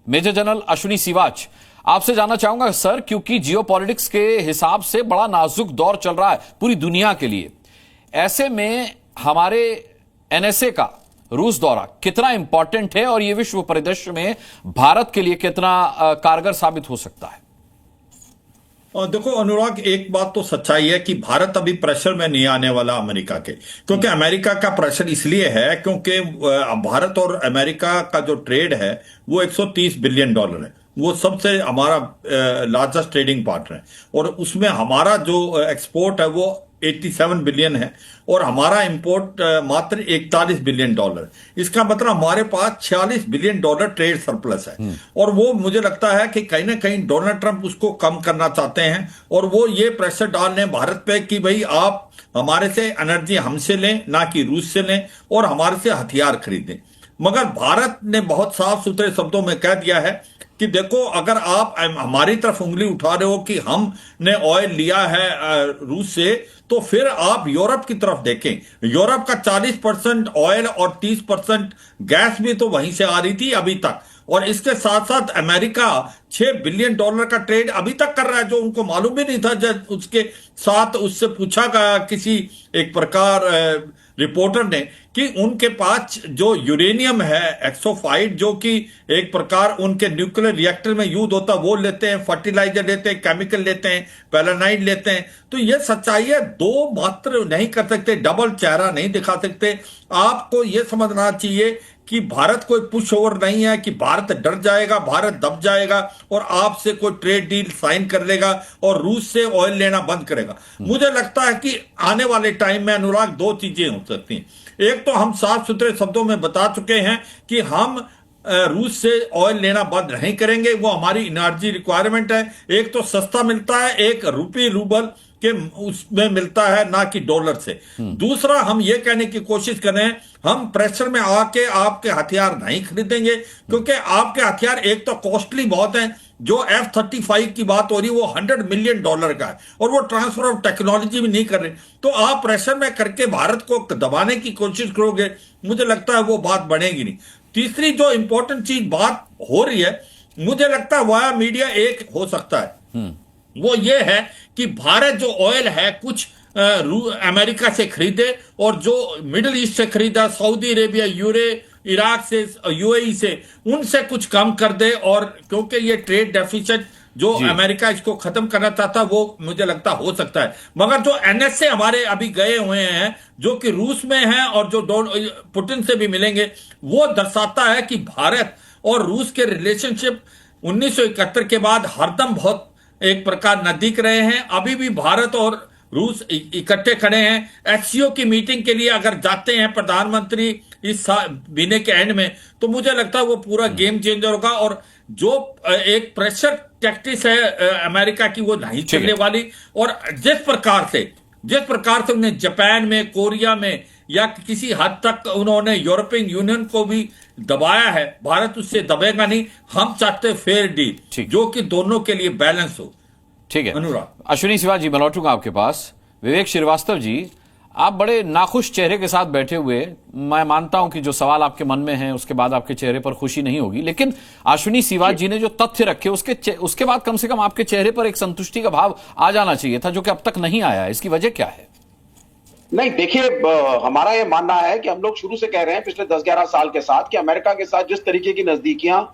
Major general Ashwini Siwach, आपसे जानना चाहूंगा सर, क्योंकि जियोपॉलिटिक्स के हिसाब से बड़ा नाजुक दौर चल रहा है पूरी दुनिया के लिए, ऐसे में हमारे एनएसए का रूस दौरा कितना इंपॉर्टेंट है और यह विश्व परिदृश्य में भारत के लिए कितना कारगर साबित हो सकता है? और देखो अनुराग, एक बात तो सच्चाई है कि भारत अभी प्रेशर में नहीं आने वाला अमेरिका के, क्योंकि अमेरिका का प्रेशर इसलिए है क्योंकि भारत और अमेरिका का जो ट्रेड है वो 130 बिलियन डॉलर है। वो सबसे हमारा लार्जेस्ट ट्रेडिंग पार्टनर है और उसमें हमारा जो एक्सपोर्ट है वो 87 बिलियन है और हमारा इंपोर्ट मात्र 41 बिलियन डॉलर। इसका मतलब हमारे पास 46 बिलियन डॉलर ट्रेड सरप्लस है और वो मुझे लगता है कि कहीं ना कहीं डोनाल्ड ट्रंप उसको कम करना चाहते हैं और वो ये प्रेशर डाल रहे हैं भारत पे कि भाई आप हमारे से एनर्जी हमसे लें, ना कि रूस से लें, और हमारे से हथियार खरीदें। मगर भारत ने बहुत साफ सुथरे शब्दों में कह दिया है कि देखो, अगर आप हमारी तरफ उंगली उठा रहे हो कि हमने ऑयल लिया है रूस से, तो फिर आप यूरोप की तरफ देखें। यूरोप का 40% ऑयल और 30% गैस भी तो वहीं से आ रही थी अभी तक। और इसके साथ साथ अमेरिका 6 बिलियन डॉलर का ट्रेड अभी तक कर रहा है, जो उनको मालूम भी नहीं था जब उसके साथ उससे पूछा गया किसी एक प्रकार रिपोर्टर ने कि उनके पास जो यूरेनियम है एक्सोफाइड, जो कि एक प्रकार उनके न्यूक्लियर रिएक्टर में यूज होता है, वो लेते हैं, फर्टिलाइजर लेते हैं, केमिकल लेते हैं, पैरानाइड लेते हैं। तो ये सच्चाई है, दो मात्र नहीं कर सकते, डबल चेहरा नहीं दिखा सकते। आपको ये समझना चाहिए कि भारत कोई पुश ओवर नहीं है कि भारत डर जाएगा, भारत दब जाएगा और आपसे कोई ट्रेड डील साइन कर लेगा और रूस से ऑयल लेना बंद करेगा। मुझे लगता है कि आने वाले टाइम में अनुराग दो चीजें हो सकती हैं। एक तो हम साफ सुथरे शब्दों में बता चुके हैं कि हम रूस से ऑयल लेना बंद नहीं करेंगे, वो हमारी एनर्जी रिक्वायरमेंट है। एक तो सस्ता मिलता है, एक रूबल के उसमें मिलता है, ना कि डॉलर से। दूसरा, हम ये कहने की कोशिश कर रहे हैं हम प्रेशर में आके आपके हथियार नहीं खरीदेंगे, क्योंकि आपके हथियार एक तो कॉस्टली बहुत हैं। जो F-35 की बात हो रही है वो $100 मिलियन का है और वो ट्रांसफर ऑफ टेक्नोलॉजी भी नहीं कर रहे। तो आप प्रेशर में करके भारत को दबाने की कोशिश करोगे, मुझे लगता है वो बात बढ़ेगी नहीं। तीसरी जो इंपॉर्टेंट चीज बात हो रही है, मुझे लगता है वाया मीडिया एक हो सकता है, वो ये है कि भारत जो ऑयल है कुछ अमेरिका से खरीदे और जो मिडिल ईस्ट से खरीदा, सऊदी अरेबिया, इराक से, यूएई से, उनसे कुछ कम कर दे। और क्योंकि ये ट्रेड डेफिसिट जो अमेरिका इसको खत्म करना चाहता, वो मुझे लगता हो सकता है। मगर जो एनएसए हमारे अभी गए हुए हैं, जो कि रूस में हैं और जो पुतिन से भी मिलेंगे, वो दर्शाता है कि भारत और रूस के रिलेशनशिप 1971 के बाद हरदम बहुत एक प्रकार नजदीक रहे हैं। अभी भी भारत और रूस इकट्ठे खड़े हैं। एससीओ की मीटिंग के लिए अगर जाते हैं प्रधानमंत्री इस महीने के एंड में, तो मुझे लगता है वो पूरा गेम चेंजर होगा और जो एक प्रेशर टैक्टिक्स है अमेरिका की, वो नहीं चलने वाली। और जिस प्रकार से उन्हें जापान में, कोरिया में या किसी हद तक उन्होंने यूरोपियन यूनियन को भी दबाया है, भारत उससे दबेगा नहीं। हम चाहते फेयर डील जो कि दोनों के लिए बैलेंस हो। ठीक है अनुराग। अश्विनी सिवाच जी, मैं लौटूंगा आपके पास। विवेक श्रीवास्तव जी, आप बड़े नाखुश चेहरे के साथ बैठे हुए, मैं मानता हूं कि जो सवाल आपके मन में है उसके बाद आपके चेहरे पर खुशी नहीं होगी, लेकिन अश्विनी सिवाच जी ने जो तथ्य रखे उसके बाद कम से कम आपके चेहरे पर एक संतुष्टि का भाव आ जाना चाहिए था, जो कि अब तक नहीं आया। इसकी वजह क्या है? नहीं, देखिए, हमारा ये मानना है कि हम लोग शुरू से कह रहे हैं पिछले 10-11 साल के साथ कि अमेरिका के साथ जिस तरीके की नजदीकियां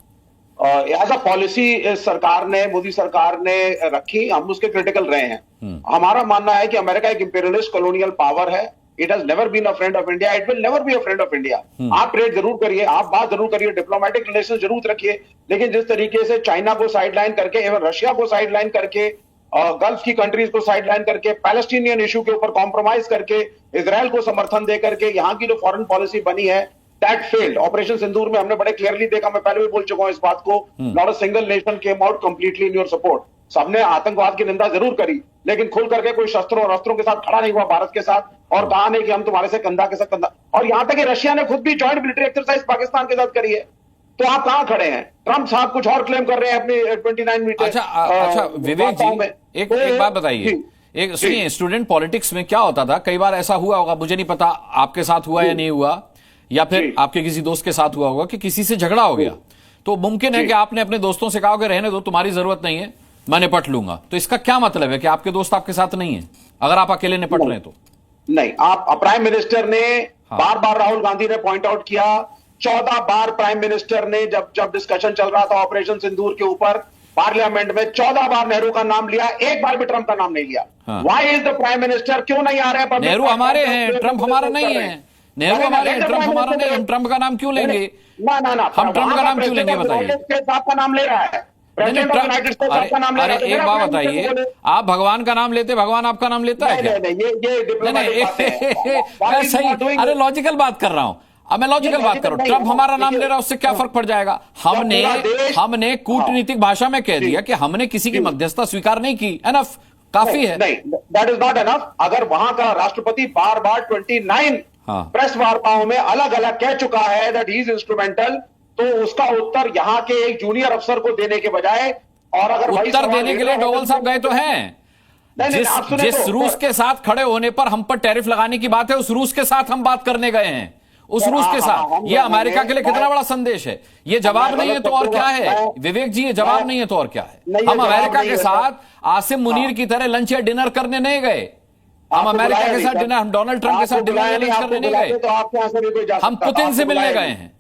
एज अ पॉलिसी सरकार ने, मोदी सरकार ने रखी, हम उसके क्रिटिकल रहे हैं। हमारा मानना है कि अमेरिका एक इंपीरियलिस्ट कॉलोनियल पावर है। It has never been a friend of India, it will never be a friend of India. आप ट्रेड जरूर करिए, आप बात जरूर करिए, डिप्लोमेटिक रिलेशन जरूर रखिए, लेकिन जिस तरीके से चाइना को साइडलाइन करके, एवं रशिया को साइडलाइन करके, गल्फ की कंट्रीज को साइडलाइन करके, पैलेस्टीनियन इशू के ऊपर कॉम्प्रोमाइज करके, इजराइल को समर्थन दे करके यहाँ की जो फॉरेन पॉलिसी बनी है, दैट फेल्ड। ऑपरेशन सिंदूर में हमने बड़े क्लियरली देखा, मैं पहले भी बोल चुका हूं इस बात को, not a single nation came out completely in your support. सबने आतंकवाद की निंदा जरूर करी, लेकिन खुल करके कोई शस्त्रों और अस्त्रों के साथ खड़ा नहीं हुआ भारत के साथ और कहा नहीं कि हम तुम्हारे से कंधा के साथ कंधा। और यहां तक कि रशिया ने खुद भी जॉइंट मिलिट्री एक्सरसाइज पाकिस्तान के साथ करी है। तो आप कहां खड़े हैं? ट्रंप साहब कुछ और क्लेम कर रहे हैं अपनी 29 मीटर। अच्छा विवेक जी, एक बात बताइए, एक सुनिए, स्टूडेंट पॉलिटिक्स में क्या होता था, कई बार ऐसा हुआ होगा, मुझे नहीं पता आपके साथ हुआ या नहीं हुआ, या फिर आपके किसी दोस्त के साथ हुआ होगा कि किसी से झगड़ा हो गया, तो मुमकिन है कि आपने अपने दोस्तों से कहा कि रहने दो, तुम्हारी जरूरत नहीं है, मैं निपट लूंगा। तो इसका क्या मतलब है कि आपके दोस्त आपके साथ नहीं है अगर आप अकेले निपट रहे हैं तो? नहीं, आप प्राइम मिनिस्टर ने बार बार, राहुल गांधी ने पॉइंट आउट किया, 14 बार प्राइम मिनिस्टर ने जब डिस्कशन चल रहा था ऑपरेशन सिंदूर के ऊपर पार्लियामेंट में, 14 बार नेहरू का नाम लिया, एक बार भी ट्रंप का नाम नहीं लिया। Why is the prime minister, क्यों नहीं आ रहे हैं? नेहरू हमारे हैं, ट्रंप हमारा नहीं है। नेहरू हमारे हैं, ट्रंप हमारा नहीं है। हम ट्रंप का नाम क्यों लेंगे? ना हम ट्रंप का नाम क्यों लेंगे बताइए? आपका नाम ले रहा है, प्रेसिडेंट ऑफ यूनाइटेड स्टेट्स आपका नाम ले रहा है। अरे एक बात बताइए, आप भगवान का नाम लेते, भगवान आपका नाम लेता है क्या? नहीं, ये डिप्लोमेटिक बातें हैं। सही, अरे लॉजिकल बात कर रहा हूं। अब मैं लॉजिकल बात करूं, ट्रंप हमारा नाम ले रहा है, उससे क्या फर्क पड़ जाएगा? हमने कूटनीतिक भाषा में कह दिया कि हमने किसी की मध्यस्थता स्वीकार नहीं की, एनफ, काफी है। नहीं, दैट इज नॉट एनफ। अगर वहां का राष्ट्रपति बार बार 29 प्रेस वार्ताओं में अलग अलग कह चुका है दैट ही इज इंस्ट्रूमेंटल, तो उसका उत्तर यहां के एक जूनियर अफसर को देने के बजाय, और अगर उत्तर देने के लिए डोवल साहब गए तो हैं। जिस रूस के साथ खड़े होने पर हम पर टैरिफ लगाने की बात है, उस रूस के साथ हम बात करने गए हैं, उस रूस के साथ। ये अमेरिका के लिए कितना बड़ा संदेश है। ये जवाब नहीं है तो और क्या है विवेक जी? ये जवाब नहीं है तो और क्या है? हम अमेरिका के साथ आसिम मुनीर की तरह लंच या डिनर करने नहीं गए। हम अमेरिका के साथ डिनर, हम डोनाल्ड ट्रंप के साथ डिनर लंच करने नहीं गए, हम पुतिन से मिलने गए हैं।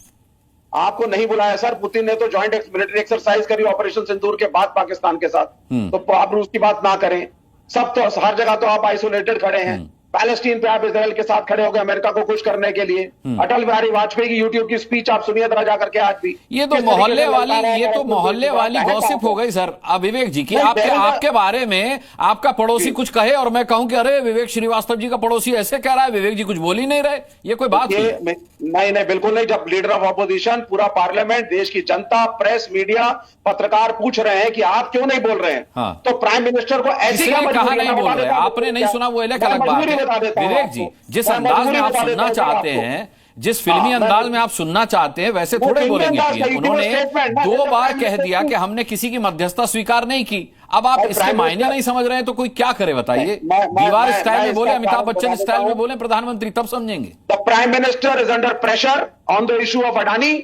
आपको नहीं बुलाया सर, पुतिन ने तो जॉइंट मिलिट्री एक्सरसाइज करी ऑपरेशन सिंदूर के बाद पाकिस्तान के साथ, तो आप रूस की बात ना करें। सब तो हर जगह तो आप आइसोलेटेड खड़े हैं। पैलेस्टीन पे आप इसराइल के साथ खड़े हो गए अमेरिका को खुश करने के लिए। अटल बिहारी वाजपेयी की यूट्यूब की स्पीच आप सुनिए जरा जाकर के आज भी। ये तो मोहल्ले वाली गॉसिप हो गई सर। अब विवेक जी की आपके बारे में आपका पड़ोसी कुछ कहे और मैं कहूं कि अरे विवेक श्रीवास्तव जी का पड़ोसी ऐसे कह रहा है, विवेक जी कुछ बोल ही नहीं रहे, ये कोई बात नहीं? नहीं, बिल्कुल नहीं। जब लीडर ऑफ ऑपोजिशन, पूरा पार्लियामेंट, देश की जनता, प्रेस, मीडिया, पत्रकार पूछ रहे हैं कि आप क्यों नहीं बोल रहे हैं, तो प्राइम मिनिस्टर को ऐसी कहा नहीं बोल रहे? आपने नहीं सुना, वो अलग बात है। विवेक जी, जिस अंदाज में आप सुनना चाहते हैं, जिस फिल्मी अंदाज में आप सुनना चाहते हैं, वैसे थोड़े बोलेंगे। उन्होंने 2 बार कह दिया कि हमने किसी की मध्यस्थता स्वीकार नहीं की। अब आप इसके मायने नहीं समझ रहे हैं तो कोई क्या करे बताइए? दीवार स्टाइल में बोले, अमिताभ बच्चन स्टाइल में बोले प्रधानमंत्री, तब समझेंगे। The prime minister is under pressure on the issue of Adani.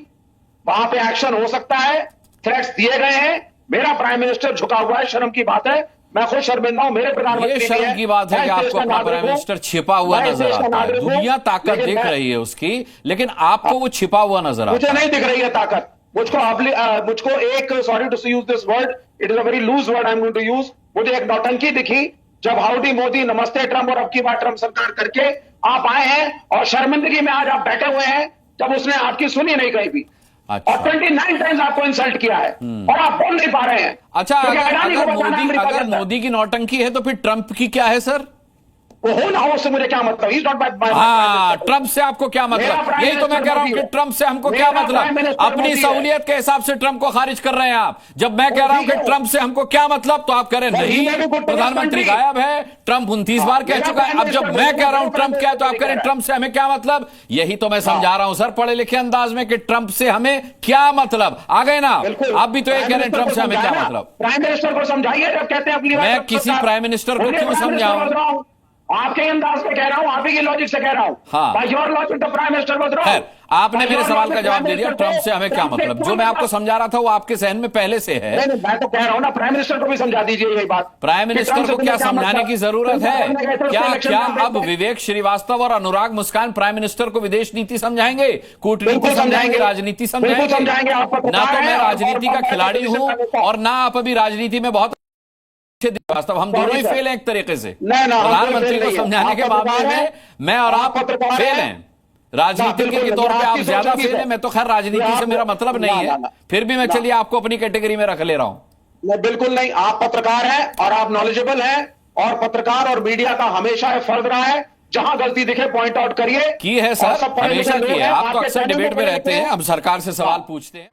वहां पे एक्शन हो सकता है, थ्रेट्स दिए गए हैं। मेरा प्राइम मिनिस्टर झुका हुआ है, शर्म की बात है। मैं खुद शर्मिंदा हूं, मेरे प्रधानमंत्री। ये शर्म की बात है कि आपको अपना प्राइम मिनिस्टर छिपा हुआ नजर आता है। दुनिया ताकत देख रही है उसकी, लेकिन आपको वो छिपा हुआ नजर आता है। मुझे नहीं दिख रही है ताकत। मुझको एक, sorry to use this word, it is a very loose word I am going to use, मुझे एक नौटंकी दिखी जब हाउडी मोदी, नमस्ते ट्रंप और अब की बार ट्रंप सरकार करके आप आए हैं और शर्मिंदगी में आज आप बैठे हुए हैं, जब उसने आपकी सुनी नहीं कहीं भी। अच्छा। और 29 टाइम्स आपको इंसल्ट किया है और आप बोल नहीं पा रहे हैं। अच्छा, अगर मोदी की नौटंकी है तो फिर ट्रंप की क्या है सर? वो हो ना हो, उससे मुझे क्या मतलब? He's not my ट्रंप से आपको क्या मतलब? यही तो मैं कह रहा हूं कि ट्रंप से हमको क्या मतलब? अपनी सहूलियत के हिसाब से ट्रंप को खारिज कर रहे हैं आप। जब मैं कह रहा हूं कि ट्रंप से हमको क्या मतलब, तो आप कह रहे नहीं, प्रधानमंत्री गायब है, ट्रंप 29 बार कह चुका है। अब जब मैं कह रहा हूं ट्रंप क्या है, तो आप कह रहे हैं ट्रंप से हमें क्या मतलब? यही तो मैं समझा रहा हूं सर पढ़े लिखे अंदाज में कि ट्रंप से हमें क्या मतलब। आ गए ना आप भी? तो ये कह रहे हैं ट्रंप से हमें क्या मतलब? प्राइम मिनिस्टर को समझाइए जब कहते हैं अपनी। मैं किसी प्राइम मिनिस्टर को क्यों समझाऊं? आपके अंदाज में कह रहा हूं, आप ही की लॉजिक से कह रहा हूं। हाँ। Your logic the prime minister was wrong. आपने मेरे सवाल का जवाब दे दिया, ट्रंप से हमें क्या मतलब? जो मैं आपको समझा रहा था वो आपके सहन में पहले से है। नहीं, मैं तो कह रहा हूं ना, प्राइम मिनिस्टर को भी समझा दीजिए यही बात। प्राइम मिनिस्टर को क्या समझाने की जरूरत है? क्या अब विवेक श्रीवास्तव और अनुराग मुस्कान प्राइम मिनिस्टर को विदेश नीति समझाएंगे, कूटनीति समझाएंगे, राजनीति समझाएंगे? ना तो मैं राजनीति का खिलाड़ी हूं और ना आप अभी राजनीति में बहुत वास्तव, हम दोनों ही फेल हैं एक तरीके से। प्रधानमंत्री को समझाने के मामले में मैं और आप फेल हैं। राजनीति के तौर पे आप ज्यादा फेल हैं। मैं तो खैर राजनीति से मेरा मतलब नहीं है, फिर भी मैं चलिए आपको अपनी कैटेगरी में रख ले रहा हूं। नहीं, बिल्कुल नहीं। आप पत्रकार हैं और आप नॉलेजेबल हैं, और पत्रकार और मीडिया का हमेशा फर्ज रहा है, जहां गलती दिखे पॉइंट आउट करिए। की है सर, हमेशा की है। आप तो अक्सर डिबेट में रहते हैं, हम सरकार से सवाल पूछते हैं।